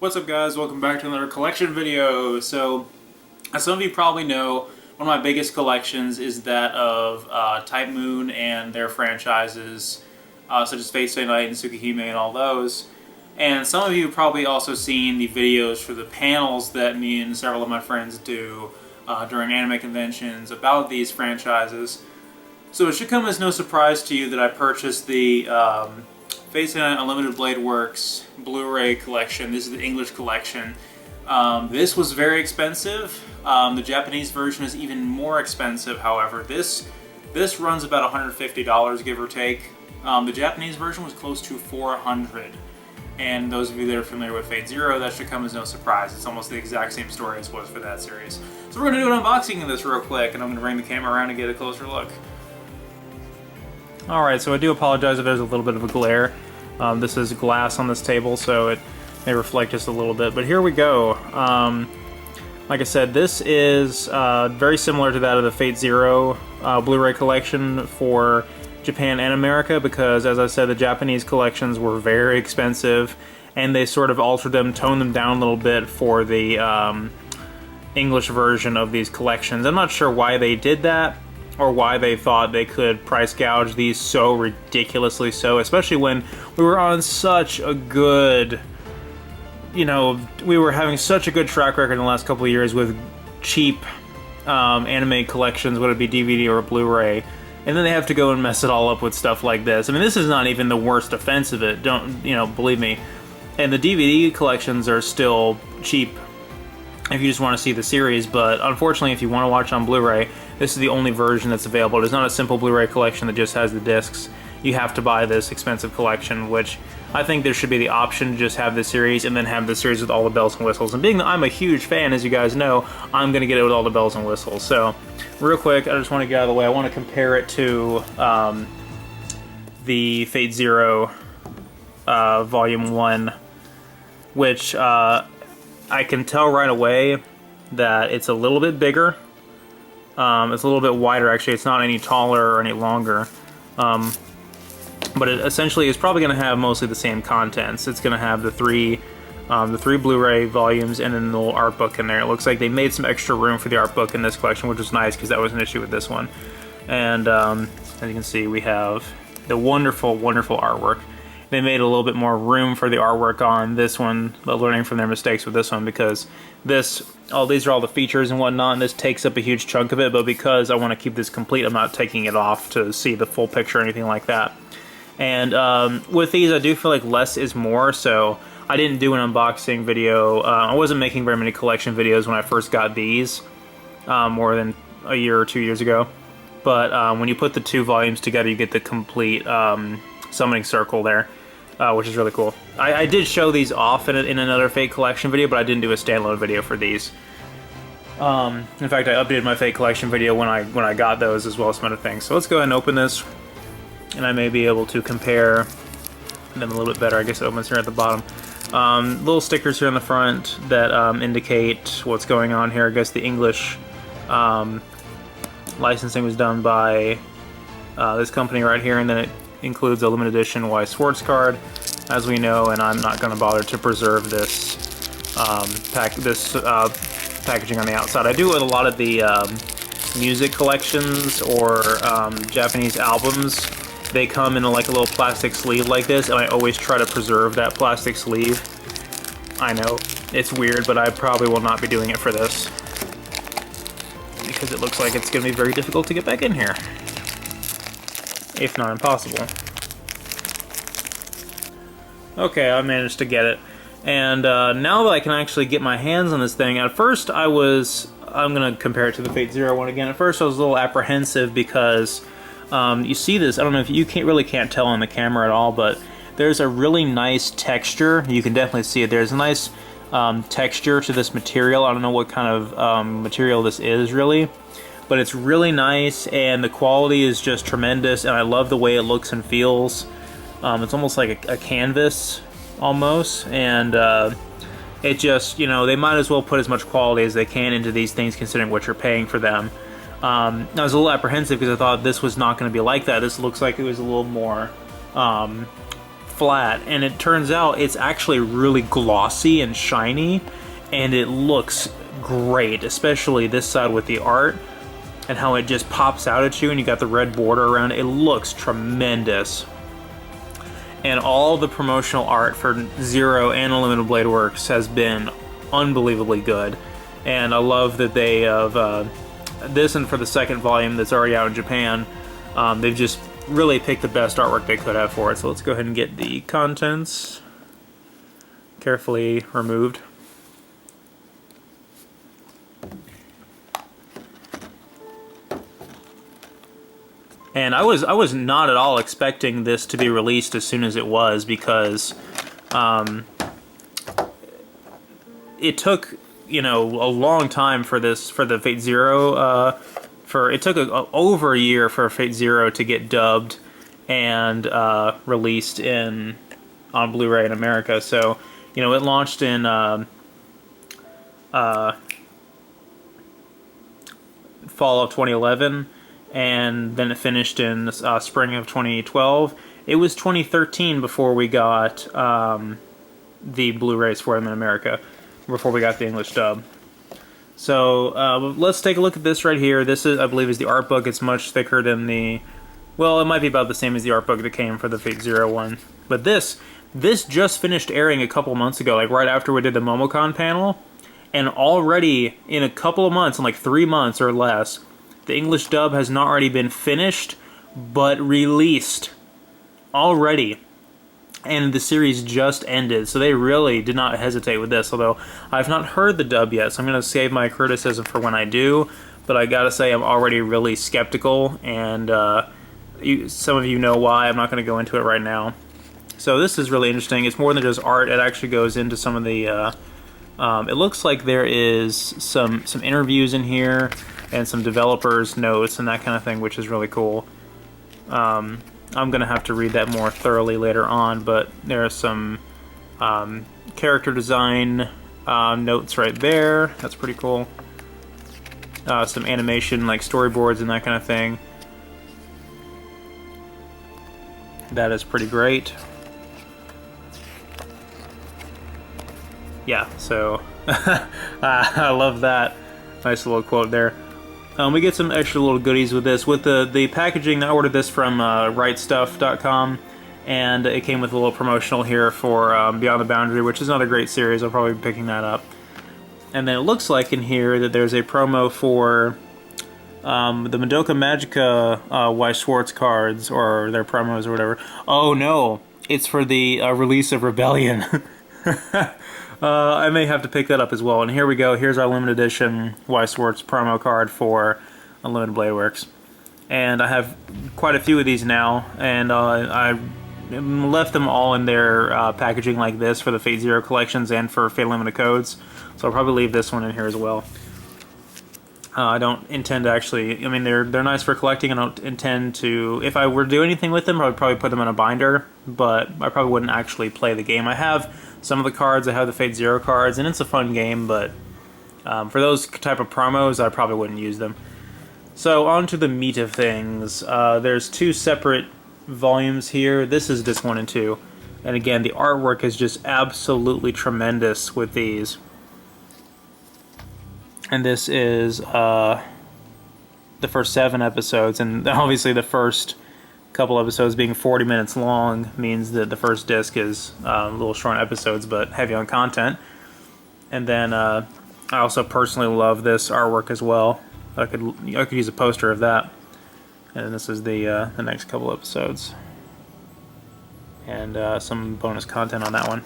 What's up guys, welcome back to another collection video. So, as some of you probably know, one of my biggest collections is that of Type Moon and their franchises, such as Fate Stay Night and Tsukihime and all those. And some of you have probably also seen the videos for the panels that me and several of my friends do during anime conventions about these franchises. So it should come as no surprise to you that I purchased the Fate Stay Night Unlimited Blade Works Blu-ray collection. This is the English collection. This was very expensive. The Japanese version is even more expensive, however. This runs about $150, give or take. The Japanese version was close to $400. And those of you that are familiar with Fate Zero, that should come as no surprise. It's almost the exact same story as was for that series. So we're going to do an unboxing of this real quick, and I'm going to bring the camera around and get a closer look. Alright, so I do apologize if there's a little bit of a glare. This is glass on this table, so it may reflect just a little bit. But here we go. Like I said, this is very similar to that of the Fate Zero Blu-ray collection for Japan and America, because, as I said, the Japanese collections were very expensive, and they sort of altered them, toned them down a little bit for the English version of these collections. I'm not sure why they did that, or why they thought they could price gouge these so ridiculously so, especially when we were on such a good, we were having such a good track record in the last couple of years with cheap anime collections, whether it be DVD or Blu-ray, and then they have to go and mess it all up with stuff like this. I mean, this is not even the worst offense of it, believe me. And the DVD collections are still cheap if you just want to see the series, but unfortunately if you want to watch on Blu-ray, this is the only version that's available. It's not a simple Blu-ray collection that just has the discs. You have to buy this expensive collection, which I think there should be the option to just have this series and then have the series with all the bells and whistles. And being that I'm a huge fan, as you guys know, I'm going to get it with all the bells and whistles. So, real quick, I just want to get out of the way. I want to compare it to the Fate Zero Volume 1, which I can tell right away that it's a little bit bigger. It's a little bit wider, actually. It's not any taller or any longer. But it essentially is probably going to have mostly the same contents. It's going to have the three Blu-ray volumes and then the little art book in there. It looks like they made some extra room for the art book in this collection, which was nice because that was an issue with this one. And as you can see, we have the wonderful, wonderful artwork. They made a little bit more room for the artwork on this one, but learning from their mistakes with this one, because these are all the features and whatnot, and this takes up a huge chunk of it, but because I want to keep this complete, I'm not taking it off to see the full picture or anything like that. And with these, I do feel like less is more, so I didn't do an unboxing video. I wasn't making very many collection videos when I first got these, more than a year or 2 years ago. But when you put the two volumes together, you get the complete summoning circle there, which is really cool. I did show these off in another Fate collection video, but I didn't do a standalone video for these. In fact, I updated my Fate collection video when I got those, as well as some other things. So let's go ahead and open this, and I may be able to compare them a little bit better. I guess it opens here at the bottom. Little stickers here on the front that indicate what's going on here. I guess the English licensing was done by this company right here, and then it includes a limited edition Y Swords card, as we know, and I'm not going to bother to preserve this packaging on the outside. I do with a lot of the music collections or Japanese albums. They come in like a little plastic sleeve like this, and I always try to preserve that plastic sleeve. I know, it's weird, but I probably will not be doing it for this, because it looks like it's going to be very difficult to get back in here, if not impossible. Okay, I managed to get it. And now that I can actually get my hands on this thing, at first I'm going to compare it to the Fate Zero one again. At first I was a little apprehensive because you see this, I don't know if you really can't tell on the camera at all, but there's a really nice texture. You can definitely see it. There's a nice texture to this material. I don't know what kind of material this is really, but it's really nice, and the quality is just tremendous, and I love the way it looks and feels. It's almost like a canvas, almost, and it just, they might as well put as much quality as they can into these things, considering what you're paying for them. I was a little apprehensive because I thought this was not going to be like that. This looks like it was a little more flat, and it turns out it's actually really glossy and shiny, and it looks great, especially this side with the art and how it just pops out at you, and you got the red border around it. It looks tremendous. And all the promotional art for Zero and Unlimited Blade Works has been unbelievably good. And I love that they have this, and for the second volume that's already out in Japan, they've just really picked the best artwork they could have for it. So let's go ahead and get the contents carefully removed. And I was not at all expecting this to be released as soon as it was, because it took, you know, a long time for the Fate Zero. It took over a year for Fate Zero to get dubbed and released on Blu-ray in America. So, you know, it launched in fall of 2011. And then it finished in spring of 2012. It was 2013 before we got the Blu-rays for them in America, before we got the English dub. So let's take a look at this right here. This is, I believe, is the art book. It's much thicker than the, well, it might be about the same as the art book that came for the Fate Zero one. But this just finished airing a couple months ago, like right after we did the Momocon panel, and already in a couple of months, in like 3 months or less, the English dub has not already been finished, but released already. And the series just ended, so they really did not hesitate with this, although I've not heard the dub yet, so I'm going to save my criticism for when I do. But I gotta say, I'm already really skeptical, and some of you know why. I'm not going to go into it right now. So this is really interesting. It's more than just art. It actually goes into some of the... it looks like there is some interviews in here, and some developers' notes and that kind of thing, which is really cool. I'm going to have to read that more thoroughly later on, but there are some character design notes right there. That's pretty cool. Some animation, like storyboards and that kind of thing. That is pretty great. Yeah, so I love that. Nice little quote there. We get some extra little goodies with this. With the packaging, I ordered this from rightstuff.com, and it came with a little promotional here for Beyond the Boundary, which is another great series. I'll probably be picking that up. And then it looks like in here that there's a promo for the Madoka Magica Weiss Schwartz cards, or their promos or whatever. Oh no, it's for the release of Rebellion. I may have to pick that up as well. And here we go. Here's our limited edition Weiss Schwartz promo card for Unlimited Blade Works. And I have quite a few of these now, and I left them all in their packaging like this for the Fate Zero collections and for Fate Limited codes. So I'll probably leave this one in here as well. I don't intend to actually, I mean, they're nice for collecting. I don't intend to, if I were to do anything with them, I would probably put them in a binder, but I probably wouldn't actually play the game. I have some of the cards, I have the Fate Zero cards, and it's a fun game, but for those type of promos, I probably wouldn't use them. So on to the meat of things. There's two separate volumes here. This is disc 1 and 2. And again, the artwork is just absolutely tremendous with these. And this is the first 7 episodes, and obviously the first couple episodes being 40 minutes long means that the first disc is a little short on episodes, but heavy on content. And then I also personally love this artwork as well. I could use a poster of that. And this is the next couple episodes, and some bonus content on that one.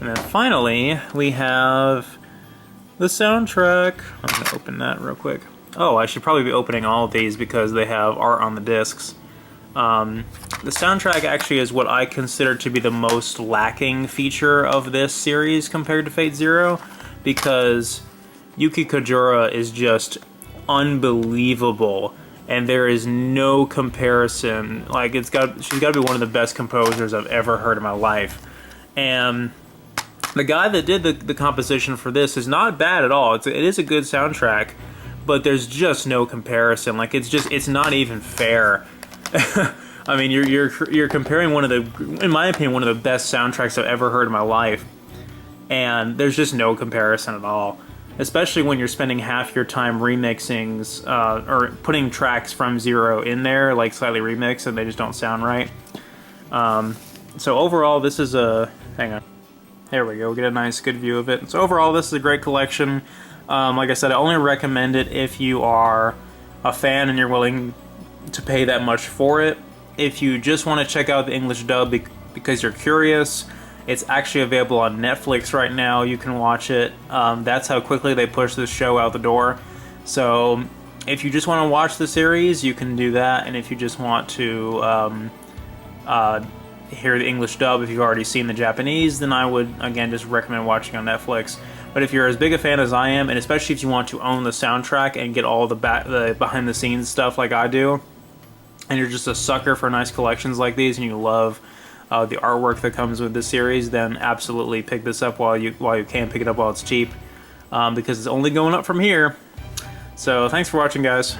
And then finally we have the soundtrack. I'm going to open that real quick. Oh, I should probably be opening all of these because they have art on the discs. The soundtrack actually is what I consider to be the most lacking feature of this series compared to Fate Zero, because Yuki Kojura is just unbelievable, and there is no comparison. Like, she's got to be one of the best composers I've ever heard in my life. And the guy that did the composition for this is not bad at all. It is a good soundtrack, but there's just no comparison. Like, it's not even fair. I mean, you're comparing one of the, in my opinion, one of the best soundtracks I've ever heard in my life, and there's just no comparison at all. Especially when you're spending half your time remixings or putting tracks from zero in there, like slightly remixed, and they just don't sound right. So overall, this is a, hang on, there we go, get a nice good view of it. So overall, this is a great collection. Like I said, I only recommend it if you are a fan and you're willing to pay that much for it. If you just want to check out the English dub because you're curious, it's actually available on Netflix right now. You can watch it. That's how quickly they push this show out the door. So if you just want to watch the series, you can do that. And if you just want to hear the English dub, if you've already seen the Japanese, then I would, again, just recommend watching on Netflix. But if you're as big a fan as I am, and especially if you want to own the soundtrack and get all the behind-the-scenes stuff like I do, and you're just a sucker for nice collections like these, and you love the artwork that comes with this series, then absolutely pick this up while you can. Pick it up while it's cheap, because it's only going up from here. So thanks for watching, guys.